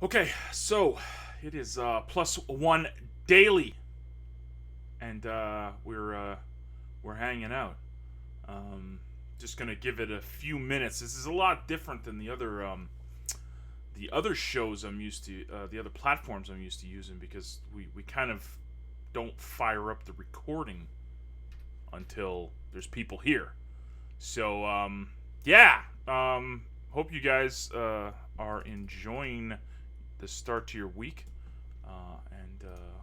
Okay, so it is plus one daily, and we're hanging out. Um, just gonna give it a few minutes. This is a lot different than the other shows I'm used to, the other platforms I'm used to using because we kind of don't fire up the recording until there's people here. So yeah, hope you guys are enjoying the start to your week. And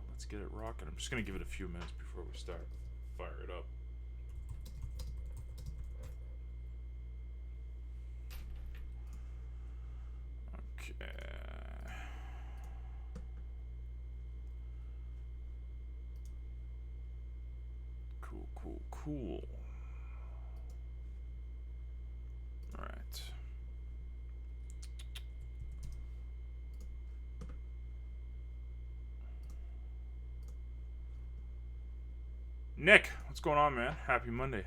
let's get it rocking. I'm just going to give it a few minutes before we start. Fire it up. Okay. Cool. All right. Nick, what's going on, man? Happy Monday.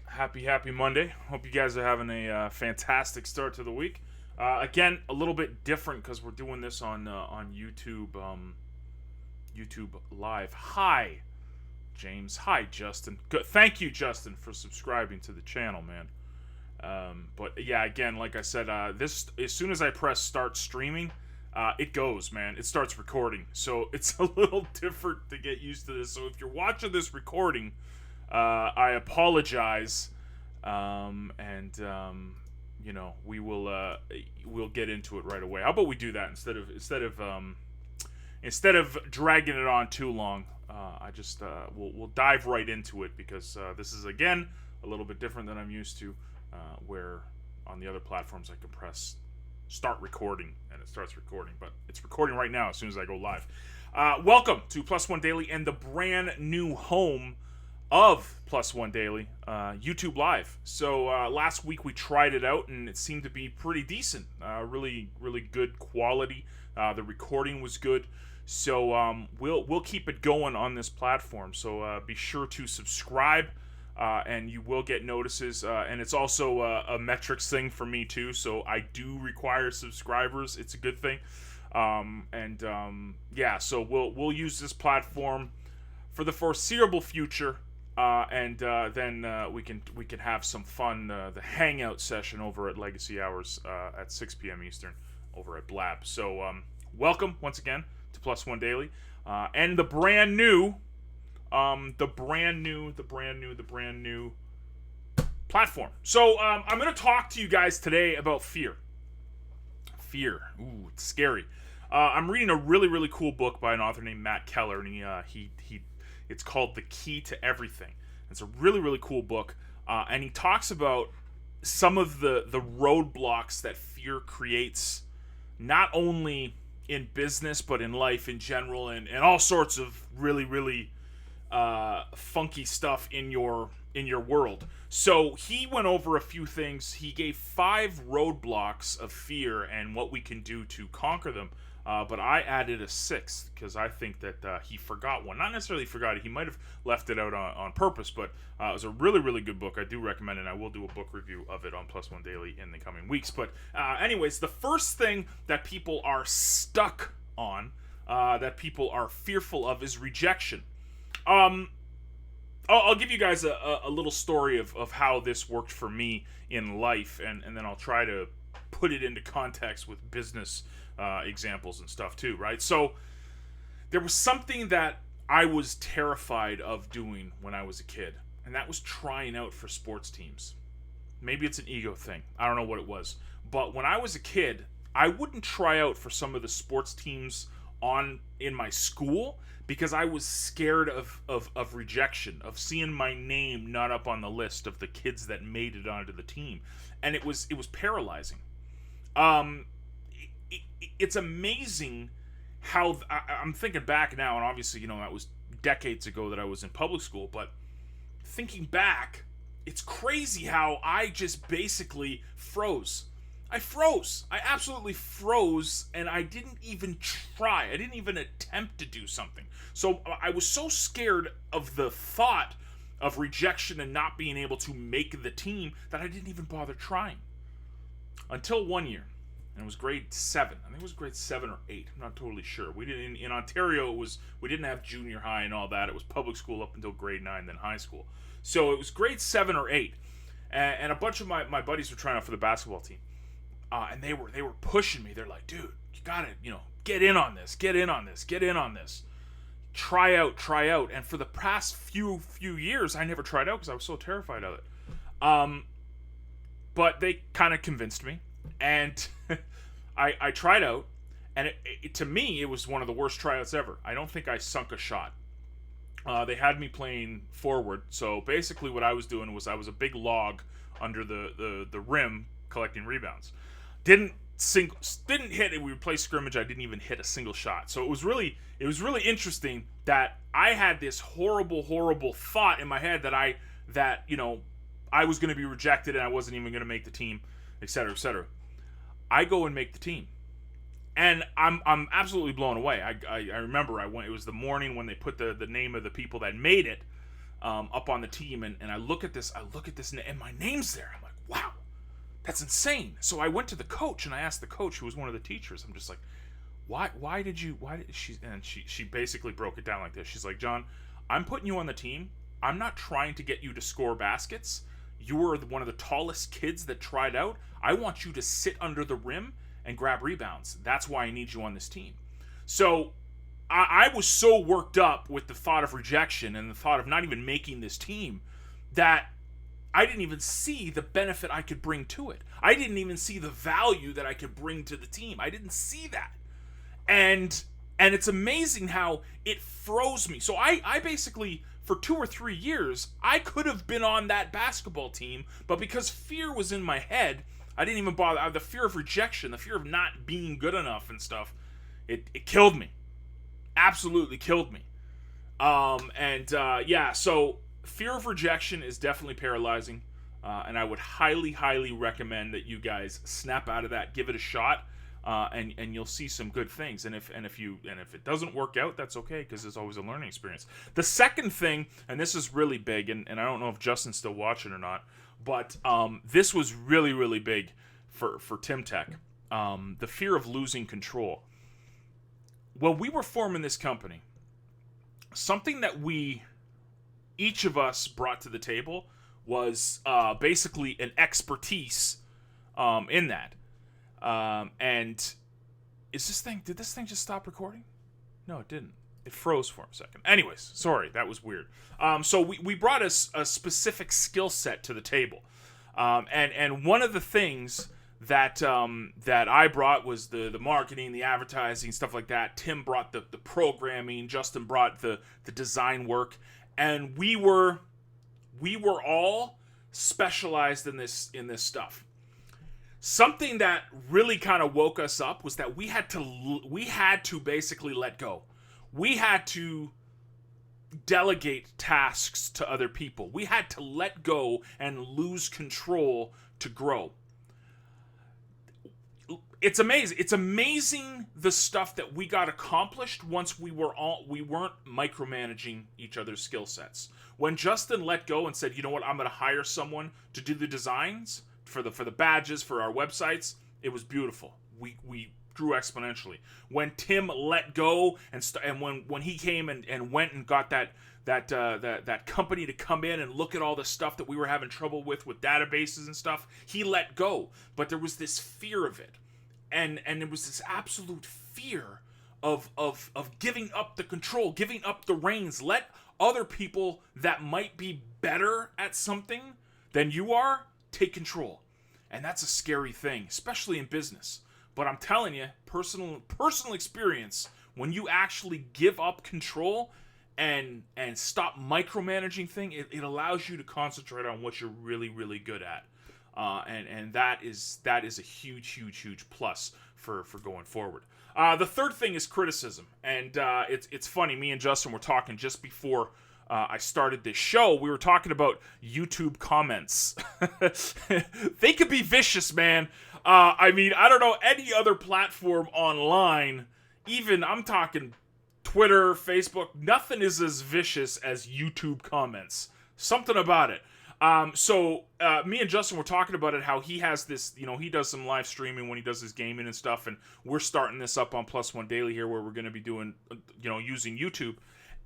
Happy Monday. Hope you guys are having a fantastic start to the week. Again, a little bit different because we're doing this on YouTube, YouTube Live. Hi, James. Hi, Justin. Good. Thank you, Justin, for subscribing to the channel, man. But yeah, again, like I said, this as soon as I press start streaming, it goes, man. It starts recording, so it's a little different to get used to this. So if you're watching this recording, I apologize, and we will we'll get into it right away. How about we do that instead of dragging it on too long? I just we'll dive right into it because this is again a little bit different than I'm used to. Where on the other platforms I can press start recording and it starts recording, but it's recording right now as soon as I go live. Welcome to Plus One Daily and the brand new home of Plus One Daily, YouTube Live. So last week we tried it out and it seemed to be pretty decent, really good quality. The recording was good. So we'll keep it going on this platform. So be sure to subscribe. And you will get notices, and it's also a metrics thing for me too. So I do require subscribers. It's a good thing, yeah. So we'll use this platform for the foreseeable future, and then we can have some fun. The hangout session over at Legacy Hours at 6 p.m. Eastern over at Blab. So welcome once again to Plus One Daily, and the brand new. The brand new platform. So I'm going to talk to you guys today about fear. Fear. Ooh, it's scary. I'm reading a really cool book by an author named Matt Keller, and he it's called The Key to Everything. It's a really cool book, and he talks about some of the roadblocks that fear creates, not only in business but in life in general, and all sorts of really funky stuff in your world. So he went over a few things. He gave 5 roadblocks of fear and what we can do to conquer them. But I added a 6th because I think that he forgot one. Not necessarily forgot it. He might have left it out on purpose, but it was a really good book. I do recommend it, and I will do a book review of it on Plus One Daily in the coming weeks. But anyways, the first thing that people are stuck on, that people are fearful of, is rejection. I'll give you guys a little story of how this worked for me in life, and then I'll try to put it into context with business examples and stuff too, right? So there was something that I was terrified of doing when I was a kid, and that was trying out for sports teams. Maybe it's an ego thing. I don't know what it was. But when I was a kid, I wouldn't try out for some of the sports teams in my school because I was scared of rejection, of seeing my name not up on the list of the kids that made it onto the team. And it was paralyzing. It's amazing how I'm thinking back now, and obviously, that was decades ago that I was in public school, but thinking back, it's crazy how I just basically froze. I froze. I absolutely froze, and I didn't even try. I didn't even attempt to do something. So I was so scared of the thought of rejection and not being able to make the team that I didn't even bother trying. Until one year. and it was grade 7. I think it was grade 7 or 8. I'm not totally sure. We didn't in Ontario. We didn't have junior high and all that. It was public school up until grade 9, then high school. So it was grade 7 or 8, and a bunch of my buddies were trying out for the basketball team, and they were pushing me. They're like, dude, you gotta get in on this, get in on this, get in on this. Try out. And for the past few years, I never tried out because I was so terrified of it. But they kind of convinced me, and I tried out, and to me, it was one of the worst tryouts ever. I don't think I sunk a shot. They had me playing forward, so basically what I was doing was I was a big log under the rim collecting rebounds. Didn't hit it. We would play scrimmage. I didn't even hit a single shot. So it was really interesting that I had this horrible thought in my head that I was going to be rejected and I wasn't even going to make the team, etc., etc. I go and make the team, and I'm absolutely blown away. I remember I went. It was the morning when they put the name of the people that made it up on the team, and I look at this, and my name's there. I'm like, wow. That's insane. So I went to the coach and I asked the coach, who was one of the teachers. I'm just like, why did she? And she basically broke it down like this. She's like, John, I'm putting you on the team. I'm not trying to get you to score baskets. You were one of the tallest kids that tried out. I want you to sit under the rim and grab rebounds. That's why I need you on this team. So I was so worked up with the thought of rejection and the thought of not even making this team that I didn't even see the benefit I could bring to it. I didn't even see the value that I could bring to the team. I didn't see that. And it's amazing how it froze me. So I basically, for 2 or 3 years, I could have been on that basketball team, but because fear was in my head, I didn't even bother. The fear of rejection, the fear of not being good enough and stuff, it killed me. Absolutely killed me. So fear of rejection is definitely paralyzing, and I would highly recommend that you guys snap out of that, give it a shot, and you'll see some good things. And if it doesn't work out, that's okay, because there's always a learning experience. The second thing, and this is really big, and I don't know if Justin's still watching or not, but this was really big for Tim Tech. The fear of losing control. When we were forming this company, something that each of us brought to the table was basically an expertise in that. And did this thing just stop recording? No, it didn't. It froze for a second. Anyways, sorry, that was weird. So we brought a specific skill set to the table. And one of the things that I brought was the marketing, the advertising, stuff like that. Tim brought the programming. Justin brought the design work. And we were all specialized in this stuff. Something that really kind of woke us up was that we had to basically let go. We had to delegate tasks to other people. We had to let go and lose control to grow. It's amazing. It's amazing the stuff that we got accomplished once we weren't micromanaging each other's skill sets. When Justin let go and said, "You know what? I'm going to hire someone to do the designs for the badges for our websites," it was beautiful. We grew exponentially. When Tim let go and when he came and went and got that company to come in and look at all the stuff that we were having trouble with databases and stuff, he let go. But there was this fear of it. And it was this absolute fear of giving up the control, giving up the reins. Let other people that might be better at something than you are take control. And that's a scary thing, especially in business. But I'm telling you, personal experience, when you actually give up control and stop micromanaging things, it allows you to concentrate on what you're really good at. And that is a huge plus for going forward. The third thing is criticism, and it's funny. Me and Justin were talking just before I started this show. We were talking about YouTube comments. They could be vicious, man. I mean, I don't know any other platform online. Even I'm talking Twitter, Facebook. Nothing is as vicious as YouTube comments. Something about it. Me and Justin were talking about it, how he has this, he does some live streaming when he does his gaming and stuff, and we're starting this up on Plus One Daily here, where we're going to be doing, using YouTube,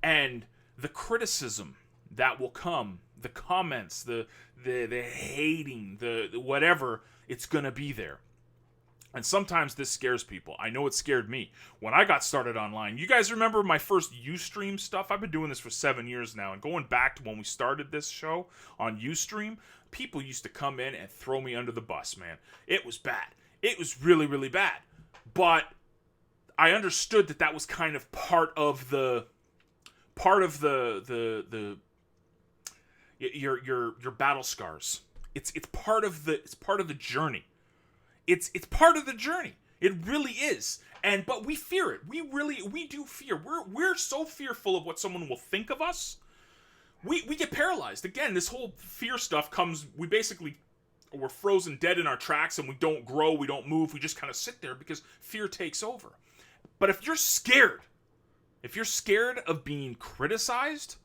and the criticism that will come, the comments, the hating, the whatever, it's going to be there. And sometimes this scares people. I know it scared me when I got started online. You guys remember my first Ustream stuff? I've been doing this for 7 years now. And going back to when we started this show on Ustream, people used to come in and throw me under the bus, man. It was bad. It was really, really bad. But I understood that was kind of part of your battle scars. It's part of the journey. It's part of the journey. It really is. But we fear it. We do fear. We're so fearful of what someone will think of us. We get paralyzed. Again, this whole fear stuff comes, we're frozen dead in our tracks, and we don't grow, we don't move, we just kind of sit there because fear takes over. But if you're scared of being criticized,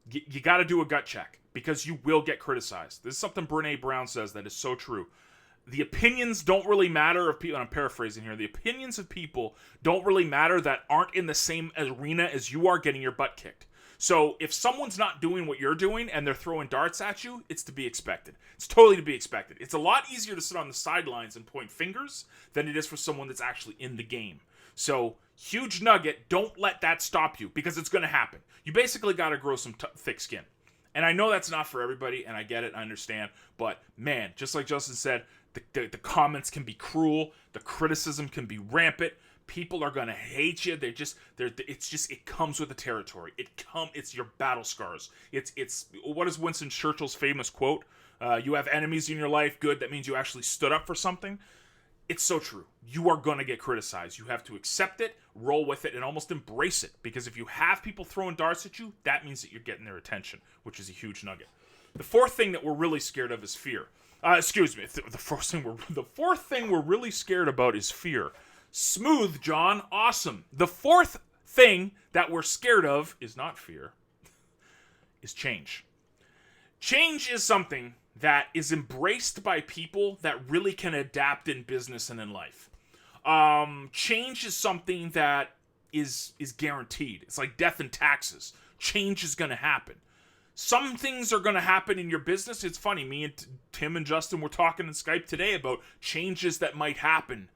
you got to do a gut check, because you will get criticized. This is something Brené Brown says that is so true. The opinions don't really matter of people, and I'm paraphrasing here, the opinions of people don't really matter that aren't in the same arena as you are getting your butt kicked. So if someone's not doing what you're doing and they're throwing darts at you, it's to be expected. It's totally to be expected. It's a lot easier to sit on the sidelines and point fingers than it is for someone that's actually in the game. So, huge nugget, don't let that stop you, because it's going to happen. You basically got to grow some thick skin. And I know that's not for everybody, and I get it, I understand, but man, just like Justin said, the comments can be cruel, the criticism can be rampant, people are gonna hate you. It comes with the territory. It's your battle scars. It's what is Winston Churchill's famous quote? You have enemies in your life, good, that means you actually stood up for something. It's so true. You are gonna get criticized. You have to accept it, roll with it, and almost embrace it. Because if you have people throwing darts at you, that means that you're getting their attention, which is a huge nugget. The fourth thing that we're really scared of is fear. The fourth thing we're really scared about is fear. Smooth, John. Awesome. The fourth thing that we're scared of is not fear, is change. Change is something that is embraced by people that really can adapt in business and in life. Change is something that is guaranteed. It's like death and taxes. Change is going to happen. Some things are going to happen in your business. It's funny, me and Tim and Justin were talking on Skype today about changes that might happen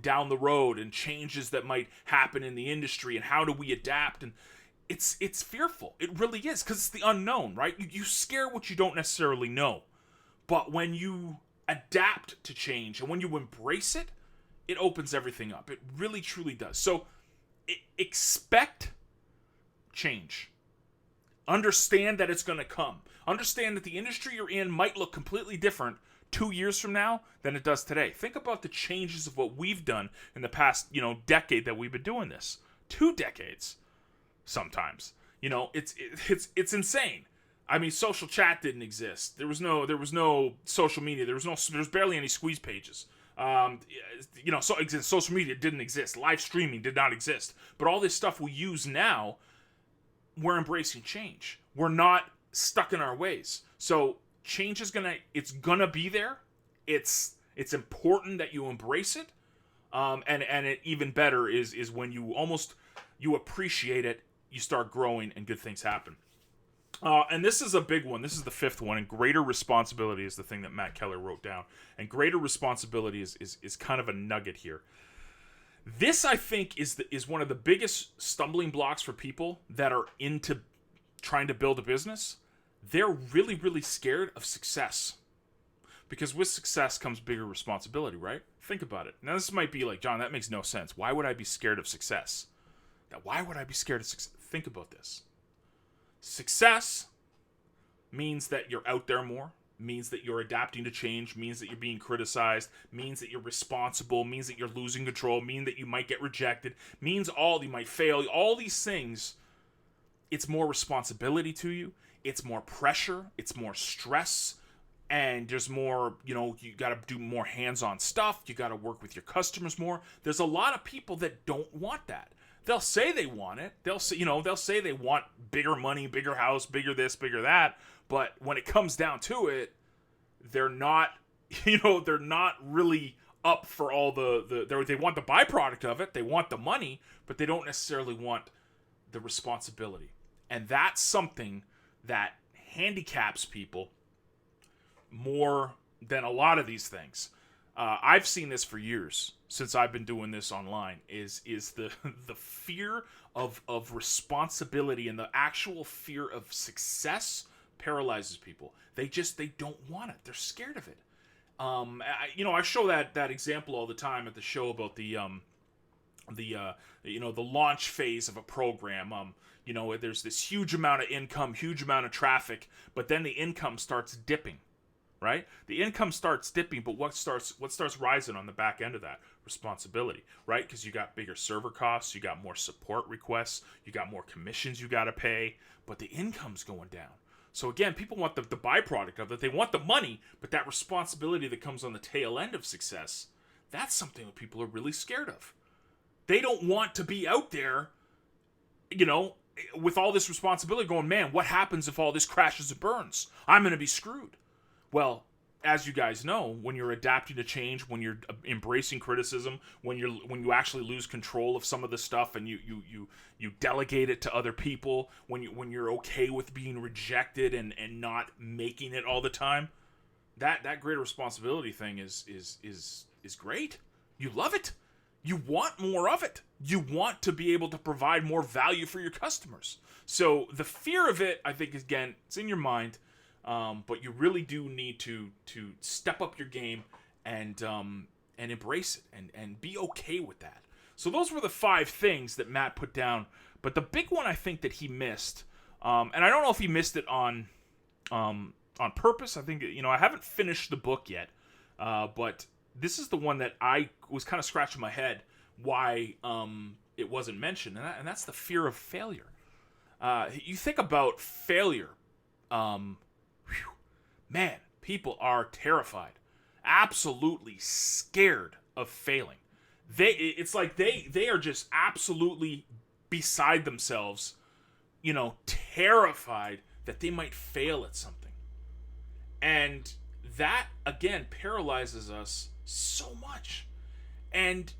down the road, and changes that might happen in the industry, and how do we adapt. And it's fearful. It really is, because it's the unknown, right? You scare what you don't necessarily know. But when you adapt to change and when you embrace it, it opens everything up. It really, truly does. So expect change. Understand that it's going to come. Understand that the industry you're in might look completely different 2 years from now than it does today. Think about the changes of what we've done in the past, decade that we've been doing this. 2 decades, sometimes. It's insane. I mean, social chat didn't exist. There was no social media. There's barely any squeeze pages. Social media didn't exist. Live streaming did not exist. But all this stuff we use now, we're embracing change. We're not stuck in our ways. So change is gonna be there. It's important that you embrace it. And it even better is when you appreciate it, you start growing and good things happen. And this is a big one. This is the fifth one. And greater responsibility is the thing that Matt Keller wrote down. And greater responsibility is kind of a nugget here. This, I think, is one of the biggest stumbling blocks for people that are into trying to build a business. They're really, really scared of success. Because with success comes bigger responsibility, right? Think about it. Now, this might be like, John, that makes no sense. Why would I be scared of success? Why would I be scared of success? Think about this. Success means that you're out there more, means that you're adapting to change, means that you're being criticized, means that you're responsible, means that you're losing control, means that you might get rejected, means you might fail. All these things, it's more responsibility to you, it's more pressure, it's more stress, and there's more, you got to do more hands-on stuff, you got to work with your customers more. There's a lot of people that don't want that. They'll say they want it. They'll say they want bigger money, bigger house, bigger this, bigger that. But when it comes down to it, they're not, they're not really up for all they want the byproduct of it. They want the money, but they don't necessarily want the responsibility. And that's something that handicaps people more than a lot of these things. I've seen this for years since I've been doing this online. Is the the fear of responsibility and the actual fear of success paralyzes people. They don't want it. They're scared of it. I show that example all the time at the show about the launch phase of a program. There's this huge amount of income, huge amount of traffic, but then the income starts dipping. Right? The income starts dipping, but what starts rising on the back end of that? Responsibility, right? Because you got bigger server costs, you got more support requests, you got more commissions you got to pay, but the income's going down. So again, people want the byproduct of it. They want the money, but that responsibility that comes on the tail end of success, that's something that people are really scared of. They don't want to be out there, with all this responsibility going, man, what happens if all this crashes and burns? I'm going to be screwed. Well, as you guys know, when you're adapting to change, when you're embracing criticism, when you actually lose control of some of the stuff and you delegate it to other people, when you're okay with being rejected and not making it all the time, that greater responsibility thing is great. You love it. You want more of it. You want to be able to provide more value for your customers. So the fear of it, I think, again, it's in your mind. But you really do need to step up your game and embrace it and be okay with that. So those were the 5 things that Matt put down. But the big one I think that he missed, and I don't know if he missed it on purpose. I think I haven't finished the book yet, but this is the one that I was kind of scratching my head why it wasn't mentioned, and that's the fear of failure. You think about failure. Man, people are terrified, absolutely scared of failing. It's like they are just absolutely beside themselves, terrified that they might fail at something. And that, again, paralyzes us so much. And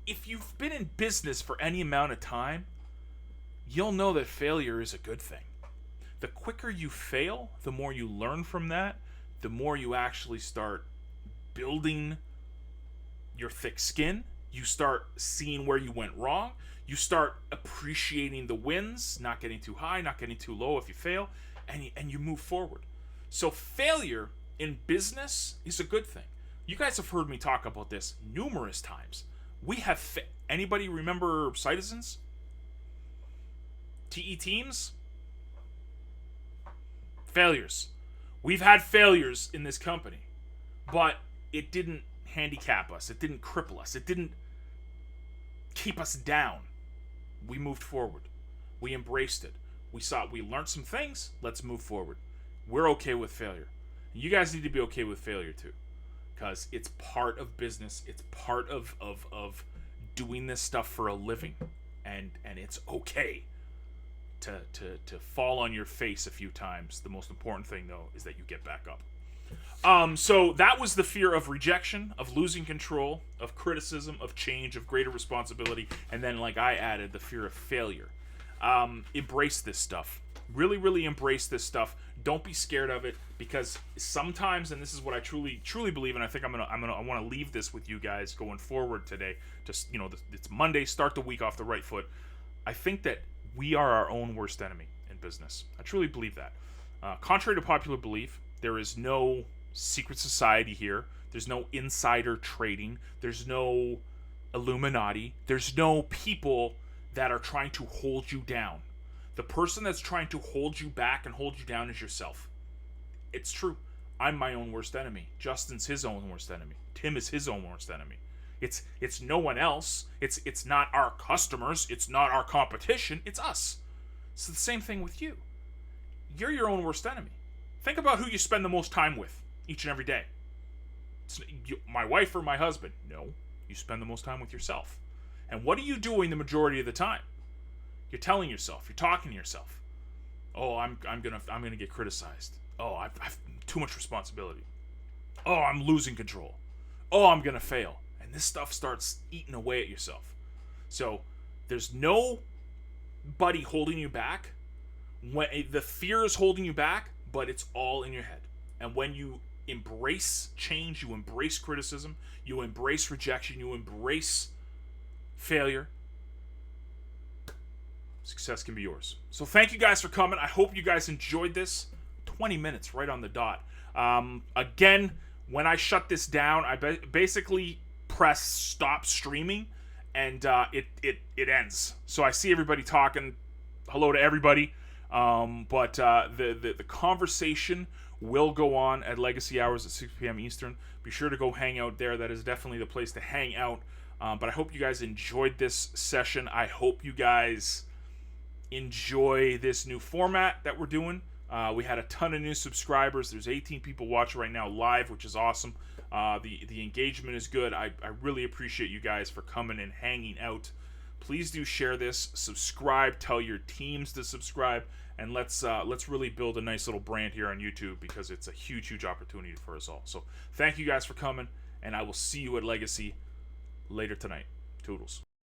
if you've been in business for any amount of time, you'll know that failure is a good thing. The quicker you fail, the more you learn from that, the more you actually start building your thick skin. You start seeing where you went wrong. You start appreciating the wins, not getting too high, not getting too low if you fail, and you move forward. So failure in business is a good thing. You guys have heard me talk about this numerous times. We have anybody remember Citizens? TE Teams? Failures. We've had failures in this company, but it didn't handicap us. It didn't cripple us. It didn't keep us down. We moved forward. We embraced it. We learned some things. Let's move forward. We're okay with failure. And you guys need to be okay with failure too, because it's part of business. It's part of doing this stuff for a living, and it's okay to fall on your face a few times. The most important thing, though, is that you get back up. So that was the fear of rejection, of losing control, of criticism, of change, of greater responsibility, and then, like I added, the fear of failure. Embrace this stuff. Really, really embrace this stuff. Don't be scared of it, because sometimes, and this is what I truly believe, and I think I want to leave this with you guys going forward today. Just it's Monday. Start the week off the right foot. I think that we are our own worst enemy in business. I truly believe that. Contrary to popular belief, there is no secret society here. There's no insider trading. There's no Illuminati. There's no people that are trying to hold you down. The person that's trying to hold you back and hold you down is yourself. It's true. I'm my own worst enemy. Justin's his own worst enemy. Tim is his own worst enemy. It's no one else. It's not our customers. It's not our competition. It's us. It's the same thing with you. You're your own worst enemy. Think about who you spend the most time with each and every day. My wife or my husband? No. You spend the most time with yourself. And what are you doing the majority of the time? You're telling yourself. You're talking to yourself. Oh, I'm gonna get criticized. Oh, I've too much responsibility. Oh, I'm losing control. Oh, I'm gonna fail. And this stuff starts eating away at yourself. So there's nobody holding you back. When the fear is holding you back, but it's all in your head. And when you embrace change, you embrace criticism, you embrace rejection, you embrace failure, success can be yours. So thank you guys for coming. I hope you guys enjoyed this. 20 minutes right on the dot. Again, when I shut this down, I basically press stop streaming, and it ends. So I see everybody talking. Hello to everybody. But the conversation will go on at Legacy Hours at 6 p.m. Eastern. Be sure to go hang out there. That is definitely the place to hang out. But I hope you guys enjoyed this session. I hope you guys enjoy this new format that we're doing. We had a ton of new subscribers. There's 18 people watching right now live, which is awesome. The engagement is good. I really appreciate you guys for coming and hanging out. Please do share this, subscribe, tell your teams to subscribe, and let's really build a nice little brand here on YouTube, because it's a huge opportunity for us all. So thank you guys for coming, and I will see you at Legacy later tonight. Toodles.